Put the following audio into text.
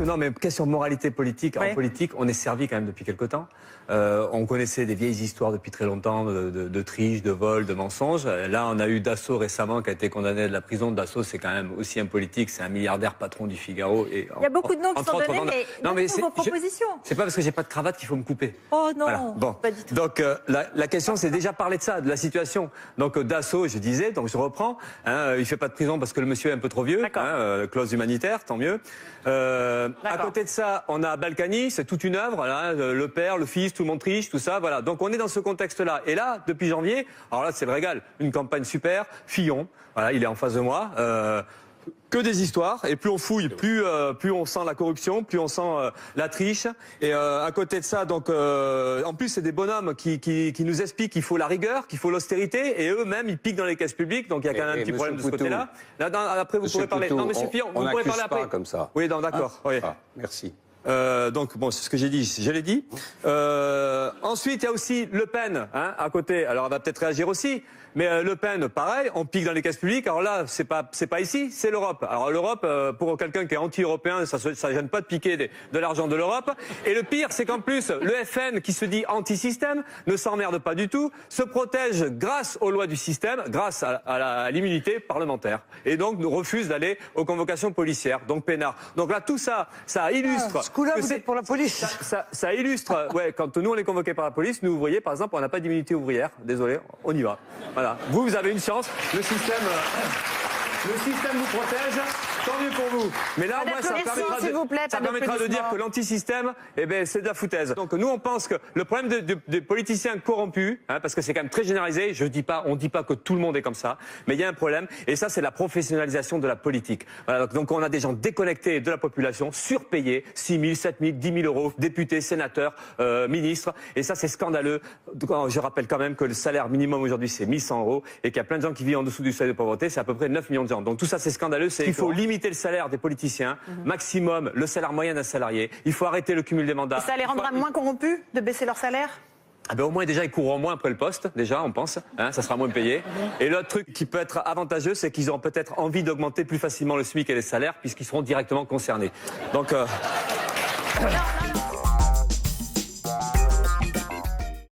Non, mais question de moralité politique. Ouais. En politique, on est servi quand même depuis quelque temps. On connaissait des vieilles histoires depuis très longtemps de triche, de vol, de mensonges. Là, on a eu Dassault récemment qui a été condamné à de la prison. Dassault, c'est quand même aussi un politique, c'est un milliardaire patron du Figaro. Et il y a beaucoup de noms qui sont donnés, mais non, mais vos propositions. C'est pas parce que j'ai pas de cravate qu'il faut me couper. Oh non, voilà. Bon. pas du tout. Donc la question, c'est déjà parler de ça, de la situation. Donc Dassault, je disais, donc je reprends. Hein, il fait pas de prison parce que le monsieur est un peu trop vieux. Hein, clause humanitaire, tant mieux. À côté de ça, on a Balkany, c'est toute une œuvre. Là, le père, le fils, tout le monde triche, tout ça. Voilà. Donc on est dans ce contexte-là. Et là, depuis janvier, alors là, c'est le régal. Une campagne super. Fillon, voilà, il est en face de moi. Que des histoires, et plus on fouille, plus on sent la corruption, plus on sent la triche. Et à côté de ça, donc en plus c'est des bonhommes qui nous expliquent qu'il faut la rigueur, qu'il faut l'austérité, et eux-mêmes ils piquent dans les caisses publiques. Donc il y a quand même un petit problème de ce côté-là. Là, après vous pourrez parler. Non, Monsieur Fillon, vous pourrez parler après. Comme ça. Oui, d'accord. Oui. Merci. Donc bon, c'est ce que j'ai dit, je l'ai dit. Ensuite, il y a aussi Le Pen, hein, à côté. Alors, elle va peut-être réagir aussi. Mais Le Pen, pareil, on pique dans les caisses publiques. Alors là, c'est pas ici, c'est l'Europe. Alors l'Europe, pour quelqu'un qui est anti-européen, ça gêne pas de piquer de l'argent de l'Europe. Et le pire, c'est qu'en plus, le FN, qui se dit anti-système, ne s'emmerde pas du tout, se protège grâce aux lois du système, grâce à l'immunité parlementaire. Et donc, nous refuse d'aller aux convocations policières, donc peinard. Donc là, tout ça, ça illustre... Ce coup-là, vous êtes pour la police. Ça illustre, ouais, quand nous on est convoqués par la police, nous ouvriers par exemple, on n'a pas d'immunité ouvrière, désolé, on y va. Voilà. Vous avez une chance, le système vous protège, tant mieux pour vous. Mais là, moi, ça permettra de dire que l'antisystème, eh ben, c'est de la foutaise. Donc nous, on pense que le problème des politiciens corrompus, hein, parce que c'est quand même très généralisé, on dit pas que tout le monde est comme ça, mais il y a un problème, et ça, c'est la professionnalisation de la politique. Voilà, donc on a des gens déconnectés de la population, surpayés, 6 000, 7 000, 10 000 euros, députés, sénateurs, ministres, et ça, c'est scandaleux. Je rappelle quand même que le salaire minimum aujourd'hui, c'est 1 100 euros, et qu'il y a plein de gens qui vivent en dessous du seuil de pauvreté, c'est à peu près 9 millions de gens. Donc tout ça, c'est scandaleux. Il faut limiter le salaire des politiciens, maximum le salaire moyen d'un salarié. Il faut arrêter le cumul des mandats. Et ça les rendra moins corrompus de baisser leur salaire? Ah ben au moins déjà ils courront moins après le poste, déjà on pense, hein, ça sera moins payé. Et l'autre truc qui peut être avantageux, c'est qu'ils auront peut-être envie d'augmenter plus facilement le SMIC et les salaires puisqu'ils seront directement concernés. Donc...